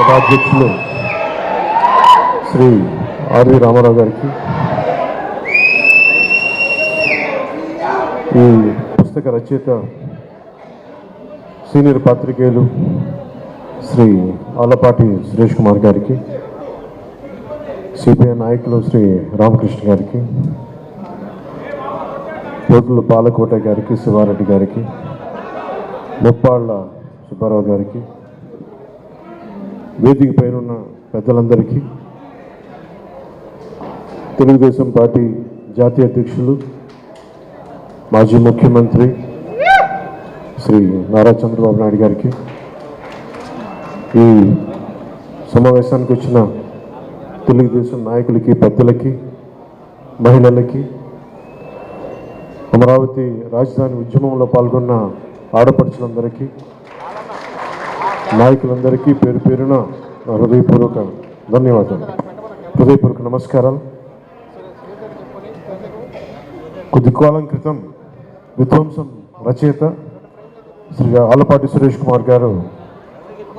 సభ అధ్యక్షులు శ్రీ ఆర్వి రామారావు గారికి, ఈ పుస్తక రచయిత సీనియర్ పాత్రికేయులు శ్రీ ఆలపాటి సురేష్ కుమార్ గారికి, సిపిఐ నాయకులు శ్రీ రామకృష్ణ గారికి, పోతుల పాలకోట గారికి, శివారెడ్డి గారికి, ముప్పాళ్ళ సుబ్బారావు గారికి, వేదిక పైన పెద్దలందరికీ, తెలుగుదేశం పార్టీ జాతీయ అధ్యక్షులు మాజీ ముఖ్యమంత్రి శ్రీ నారా చంద్రబాబు నాయుడు గారికి, ఈ సమావేశానికి వచ్చిన తెలుగుదేశం నాయకులకి, పెద్దలకి, మహిళలకి, అమరావతి రాజధాని ఉద్యమంలో పాల్గొన్న ఆడపడుచులందరికీ, నాయకులందరికీ పేరు పేరున హృదయపూర్వక ధన్యవాదాలు, హృదయపూర్వక నమస్కారాలు. కొద్ది కాలం క్రితం విధ్వంసం రచయిత శ్రీ ఆలపాటి సురేష్ కుమార్ గారు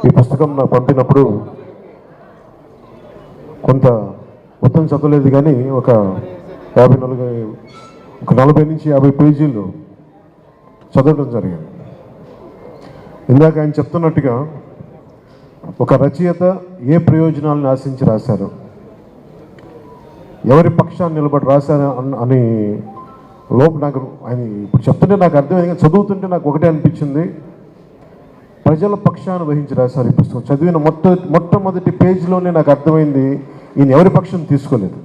ఈ పుస్తకం నాకు పంపినప్పుడు కొంత మొత్తం చదవలేదు, కానీ ఒక 40 నుంచి 50 పేజీలు చదవడం జరిగింది. ఇందాక ఆయన చెప్తున్నట్టుగా ఒక రచయిత ఏ ప్రయోజనాలను ఆశించి రాశారు, ఎవరి పక్షాన్ని నిలబడి రాశారు అని నాకు ఆయన ఇప్పుడు చెప్తుంటే నాకు అర్థమైంది, కానీ చదువుతుంటే నాకు ఒకటే అనిపించింది, ప్రజల పక్షాన్ని వహించి రాశారు ఈ పుస్తకం. చదివిన మొట్టమొదటి పేజీలోనే నాకు అర్థమైంది, ఈయన ఎవరి పక్షం తీసుకోలేదు.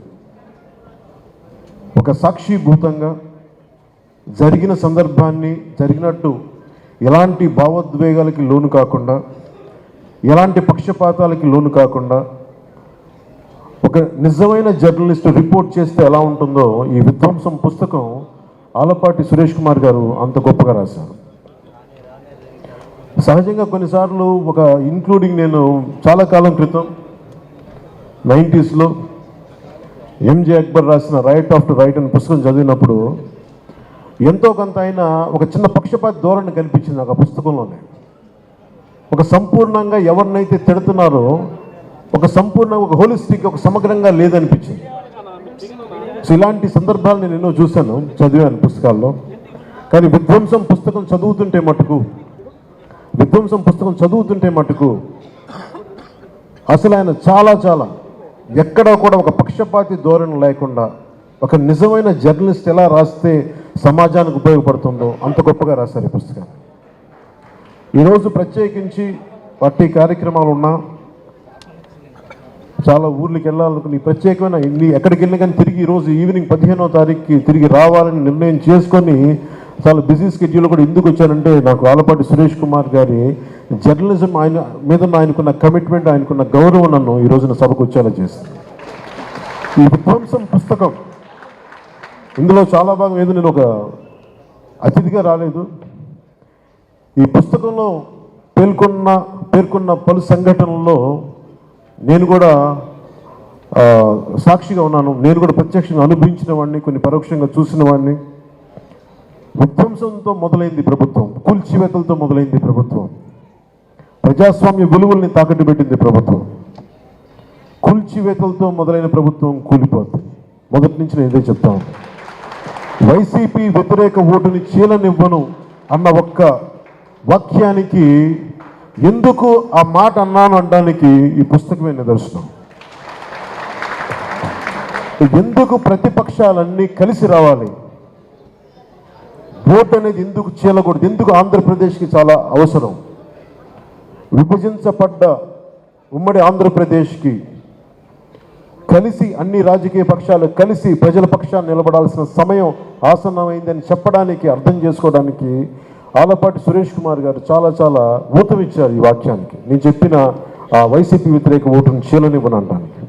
ఒక సాక్షిభూతంగా జరిగిన సందర్భాన్ని జరిగినట్టు ఎలాంటి భావోద్వేగాలకి లోను కాకుండా, ఎలాంటి పక్షపాతాలకి లోను కాకుండా, ఒక నిజమైన జర్నలిస్ట్ రిపోర్ట్ చేస్తే ఎలా ఉంటుందో ఈ విధ్వంసం పుస్తకం ఆలపాటి సురేష్ కుమార్ గారు అంత గొప్పగా రాశారు. సహజంగా కొన్నిసార్లు ఇంక్లూడింగ్ నేను చాలా కాలం క్రితం 90s ఎంజే అక్బర్ రాసిన రైట్ ఆఫ్టర్ రైట్ అనే పుస్తకం చదివినప్పుడు ఎంతో కొంత ఆయన ఒక చిన్న పక్షపాత ధోరణి కనిపించింది నాకు ఆ పుస్తకంలోనే. ఒక సంపూర్ణంగా ఎవరినైతే తిడుతున్నారో సంపూర్ణంగా ఒక హోలిస్టిక్, ఒక సమగ్రంగా లేదనిపించింది. సో ఇలాంటి సందర్భాలు నేను ఎన్నో చూశాను, చదివాను పుస్తకాల్లో. కానీ విధ్వంసం పుస్తకం చదువుతుంటే మటుకు అసలు ఆయన చాలా ఎక్కడా కూడా ఒక పక్షపాతి ధోరణి లేకుండా ఒక నిజమైన జర్నలిస్ట్ ఎలా రాస్తే సమాజానికి ఉపయోగపడుతుందో అంత గొప్పగా రాశారు ఈ పుస్తకాన్ని. ఈరోజు ప్రత్యేకించి పార్టీ కార్యక్రమాలు ఉన్నా, చాలా ఊర్లకి వెళ్ళాలనుకుని ప్రత్యేకమైన ఎక్కడికి వెళ్ళినా కానీ తిరిగి ఈరోజు ఈవినింగ్ 15వ తారీఖుకి తిరిగి రావాలని నిర్ణయం చేసుకొని చాలా బిజీ షెడ్యూల్ కూడా ఎందుకు వచ్చానంటే, నాకు ఆలపాటి సురేష్ కుమార్ గారి జర్నలిజం ఆయన మీద ఆయనకున్న కమిట్మెంట్, ఆయనకున్న గౌరవం నన్ను ఈ రోజున సభకు వచ్చేలా చేసింది. ఈ విధ్వంసం పుస్తకం ఇందులో చాలా భాగం ఏదో నేను ఒక అతిథిగా రాలేదు. ఈ పుస్తకంలో పేర్కొన్న పలు సంఘటనల్లో నేను కూడా సాక్షిగా ఉన్నాను. నేను కూడా ప్రత్యక్షంగా అనుభవించిన వాడిని, కొన్ని పరోక్షంగా చూసిన వాడిని. విధ్వంసంతో మొదలైంది ప్రభుత్వం, కూల్చివేతలతో మొదలైంది ప్రభుత్వం, ప్రజాస్వామ్య విలువల్ని తాకట్టు పెట్టింది ప్రభుత్వం. కూల్చివేతలతో మొదలైన ప్రభుత్వం కూలిపోతుంది. మొదటి నుంచి నేను ఇదే చెప్తాను. వైసీపీ వ్యతిరేక ఓటుని చీలనివ్వను అన్న ఒక్క వాక్యానికి ఎందుకు ఆ మాట అన్నాను అనడానికి ఈ పుస్తకమే నిదర్శనం. ఎందుకు ప్రతిపక్షాలన్నీ కలిసి రావాలి, ఓటు అనేది ఎందుకు చీలకూడదు, ఎందుకు ఆంధ్రప్రదేశ్కి చాలా అవసరం, విభజించబడ్డ ఉమ్మడి ఆంధ్రప్రదేశ్కి కలిసి అన్ని రాజకీయ పక్షాలు కలిసి ప్రజల పక్షాన్ని నిలబడాల్సిన సమయం ఆసన్నమైందని చెప్పడానికి, అర్థం చేసుకోవడానికి ఆలపాటి సురేష్ కుమార్ గారు చాలా ఊతమిచ్చారు ఈ వాక్యానికి. నేను చెప్పిన ఆ వైసీపీ వ్యతిరేక ఓటును చీలనివ్వనడానికి.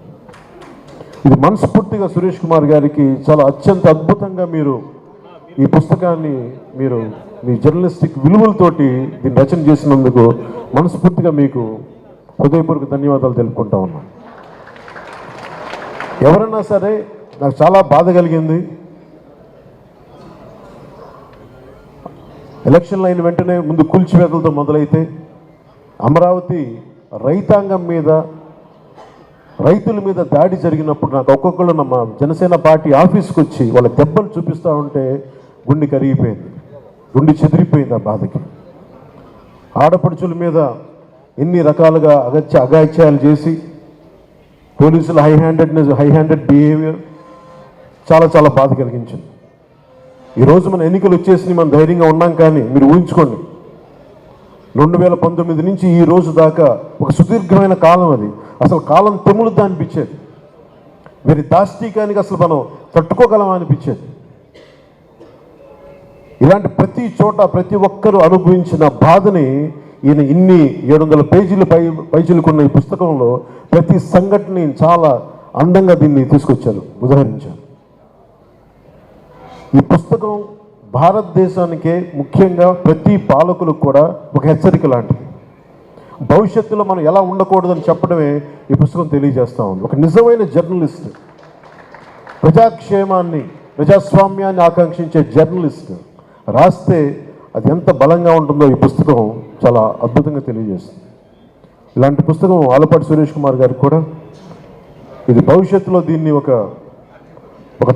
ఇది మనస్ఫూర్తిగా సురేష్ కుమార్ గారికి చాలా అత్యంత అద్భుతంగా మీరు ఈ పుస్తకాన్ని మీ జర్నలిస్టిక్ విలువలతోటి దీన్ని రచన చేసినందుకు మనస్ఫూర్తిగా మీకు హృదయపూర్వక ధన్యవాదాలు తెలుపుకుంటా ఉన్నాను. ఎవరన్నా సరే నాకు చాలా బాధ కలిగింది, ఎలక్షన్లు అయిన వెంటనే ముందు కూల్చివేతలతో మొదలైతే అమరావతి రైతాంగం మీద, రైతుల మీద దాడి జరిగినప్పుడు నాకు ఒక్కొక్కళ్ళు మా జనసేన పార్టీ ఆఫీస్కి వచ్చి వాళ్ళ దెబ్బలు చూపిస్తూ ఉంటే గుండె కరిగిపోయింది, గుండె చెదిరిపోయింది ఆ బాధకి. ఆడపడుచుల మీద ఎన్ని రకాలుగా అగాత్యాలు చేసి పోలీసుల హై హ్యాండెడ్ బిహేవియర్ చాలా చాలా బాధ కలిగించింది. ఈరోజు మన ఎన్నికలు వచ్చేసి మనం ధైర్యంగా ఉన్నాం, కానీ మీరు ఊహించుకోండి 2019 నుంచి ఈ రోజు దాకా ఒక సుదీర్ఘమైన కాలం, అది అసలు కాలం తెములుద్దా అనిపించేది. వీరి దాష్టీకానికి అసలు మనం తట్టుకోగలమా అనిపించేది. ఇలాంటి ప్రతి చోట ప్రతి ఒక్కరూ అనుభవించిన బాధని ఈయన ఇన్ని 700 పేజీలు పైచిలుకున్న ఈ పుస్తకంలో ప్రతి సంఘటనని చాలా అందంగా దీన్ని తీసుకొచ్చారు, ఉదాహరించారు. ఈ పుస్తకం భారతదేశానికే, ముఖ్యంగా ప్రతి పాలకులకు కూడా ఒక హెచ్చరిక లాంటిది. భవిష్యత్తులో మనం ఎలా ఉండకూడదని చెప్పడమే ఈ పుస్తకం తెలియజేస్తూ ఉంది. ఒక నిజమైన జర్నలిస్ట్, ప్రజాక్షేమాన్ని, ప్రజాస్వామ్యాన్ని ఆకాంక్షించే జర్నలిస్ట్ రాస్తే అది ఎంత బలంగా ఉంటుందో ఈ పుస్తకం చాలా అద్భుతంగా తెలియజేస్తుంది. ఇలాంటి పుస్తకం ఆలపాటి సురేష్ కుమార్ గారికి కూడా ఇది భవిష్యత్తులో దీన్ని ఒక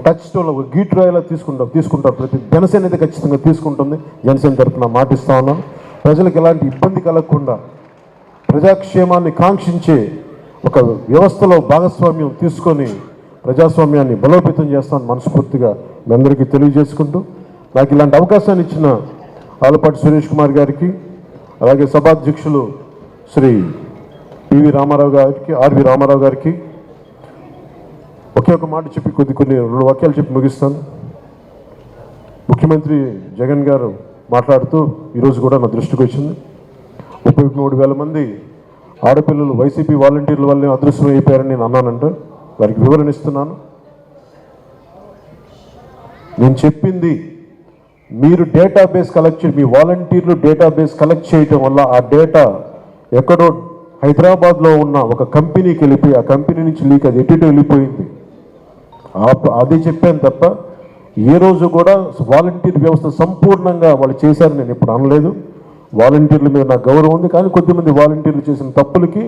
టచ్ స్టోన్, ఒక గీట్రాయిలా తీసుకుంటారు. ప్రతి జనసేన అయితే ఖచ్చితంగా తీసుకుంటుంది. జనసేన తరఫున మాటిస్తా ఉన్నాను. ప్రజలకు ఎలాంటి ఇబ్బంది కలగకుండా ప్రజాక్షేమాన్ని కాంక్షించే ఒక వ్యవస్థలో భాగస్వామ్యం తీసుకొని ప్రజాస్వామ్యాన్ని బలోపేతం చేస్తామని మనస్ఫూర్తిగా మీ అందరికీ తెలియజేసుకుంటూ, నాకు ఇలాంటి అవకాశాన్ని ఇచ్చిన ఆలపాటి సురేష్ కుమార్ గారికి, అలాగే సభాధ్యక్షులు శ్రీ పివి రామారావు గారికి, ఆర్వి రామారావు గారికి ఒకే ఒక మాట చెప్పి కొన్ని 2 వాక్యాలు చెప్పి ముగిస్తాను. ముఖ్యమంత్రి జగన్ గారు మాట్లాడుతూ ఈరోజు కూడా నా దృష్టికి వచ్చింది, 33,000 మంది ఆడపిల్లలు వైసీపీ వాలంటీర్ల వల్లే అదృశ్యం అయిపోయారని నేను అన్నానంట. వారికి వివరణ ఇస్తున్నాను. నేను చెప్పింది మీరు డేటాబేస్ కలెక్ట్ మీ వాలంటీర్లు డేటాబేస్ కలెక్ట్ చేయటం వల్ల ఆ డేటా ఎక్కడో హైదరాబాద్లో ఉన్న ఒక కంపెనీకి వెళ్ళిపోయి ఆ కంపెనీ నుంచి లీక్ అది ఎటు వెళ్ళిపోయింది. అదే చెప్పాను తప్ప ఏ రోజు కూడా వాలంటీర్ వ్యవస్థ సంపూర్ణంగా వాళ్ళు చేశారని నేను ఎప్పుడు అనలేదు. వాలంటీర్ల మీద నాకు గౌరవం ఉంది, కానీ కొద్దిమంది వాలంటీర్లు చేసిన తప్పులకి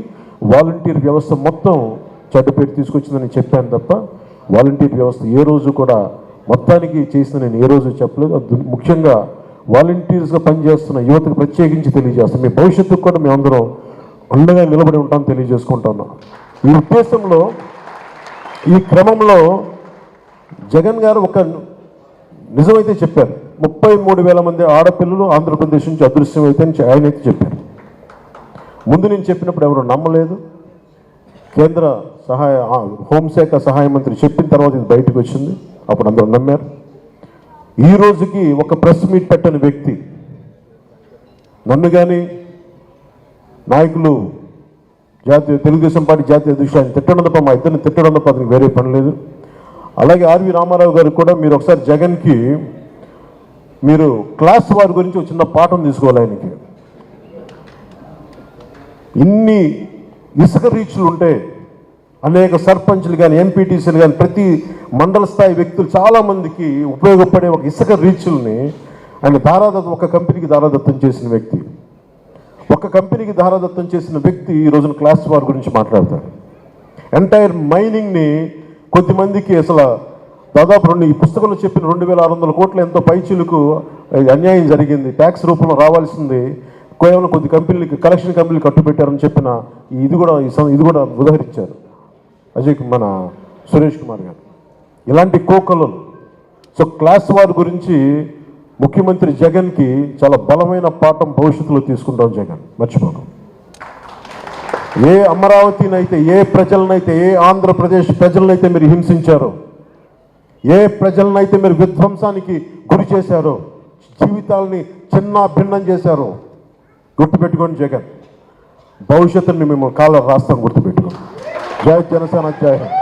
వాలంటీర్ వ్యవస్థ మొత్తం చెడ్డ పేరు తీసుకొచ్చిందని చెప్పాను తప్ప వాలంటీర్ వ్యవస్థ ఏ రోజు కూడా మొత్తానికి చేసిన నేను ఏ రోజు చెప్పలేదు. ముఖ్యంగా వాలంటీర్స్గా పనిచేస్తున్న యువతకు ప్రత్యేకించి తెలియజేస్తాను, మీ భవిష్యత్తుకు కూడా మేమందరం అండగా నిలబడి ఉంటాం తెలియజేసుకుంటున్నాం. ఈ ఉద్దేశంలో ఈ క్రమంలో జగన్ గారు ఒక నిజమైతే చెప్పారు, 33,000 మంది ఆడపిల్లలు ఆంధ్రప్రదేశ్ నుంచి అదృశ్యం అయితే ఆయన అయితే చెప్పారు. ముందు నేను చెప్పినప్పుడు ఎవరు నమ్మలేదు. కేంద్ర హోంశాఖ సహాయ మంత్రి చెప్పిన తర్వాత ఇది బయటకు వచ్చింది, అప్పుడు అందరూ నమ్మారు. ఈ రోజుకి ఒక ప్రెస్ మీట్ పెట్టని వ్యక్తి నన్ను కానీ నాయకులు తెలుగుదేశం పార్టీ జాతీయ అధ్యక్షుడు ఆయన తిట్టడం తప్ప మా ఇద్దరిని తిట్టడం తప్ప అతనికి వేరే పని లేదు. అలాగే ఆర్వి రామారావు గారికి కూడా మీరు ఒకసారి జగన్కి మీరు క్లాస్ వారి గురించి ఒక చిన్న పాఠం తీసుకోవాలి. ఆయనకి ఇన్ని ఇసుక రీచ్లు ఉంటే అనేక సర్పంచ్లు కానీ ఎంపీటీసీలు కానీ ప్రతి మండల స్థాయి వ్యక్తులు చాలామందికి ఉపయోగపడే ఒక ఇసుక రీచ్ల్ని ఆయన ఒక కంపెనీకి దారాదత్తం చేసిన వ్యక్తి, ఒక కంపెనీకి దారాదత్తం చేసిన వ్యక్తి ఈ రోజున క్లాస్ వార్ గురించి మాట్లాడతాడు. ఎంటైర్ మైనింగ్ని కొద్దిమందికి అసలు దాదాపు ఈ పుస్తకంలో చెప్పిన 2,600 కోట్ల ఎంతో పైచీలకు అన్యాయం జరిగింది, ట్యాక్స్ రూపంలో రావాల్సింది కేవలం కొద్ది కంపెనీలకి కలెక్షన్ కంపెనీలు కట్టుబెట్టారని చెప్పిన ఇది కూడా ఉదాహరించారు మన సురేష్ కుమార్ గారు. ఇలాంటి కోకలు సో క్లాస్ వార్ గురించి ముఖ్యమంత్రి జగన్కి చాలా బలమైన పాఠం భవిష్యత్తులో తీసుకుంటాం. జగన్ మర్చిపోకు. ఏ అమరావతినైతే, ఏ ప్రజలనైతే, ఏ ఆంధ్రప్రదేశ్ ప్రజలనైతే మీరు హింసించారో, ఏ ప్రజలనైతే మీరు విధ్వంసానికి గురి చేశారో, జీవితాలని చిన్న భిన్నం చేశారో గుర్తుపెట్టుకోండి. జగన్ భవిష్యత్తుని మేము కాళ్ళ రాస్తాం, గుర్తుపెట్టుకోండి. జై జనసేన, జై హింద్.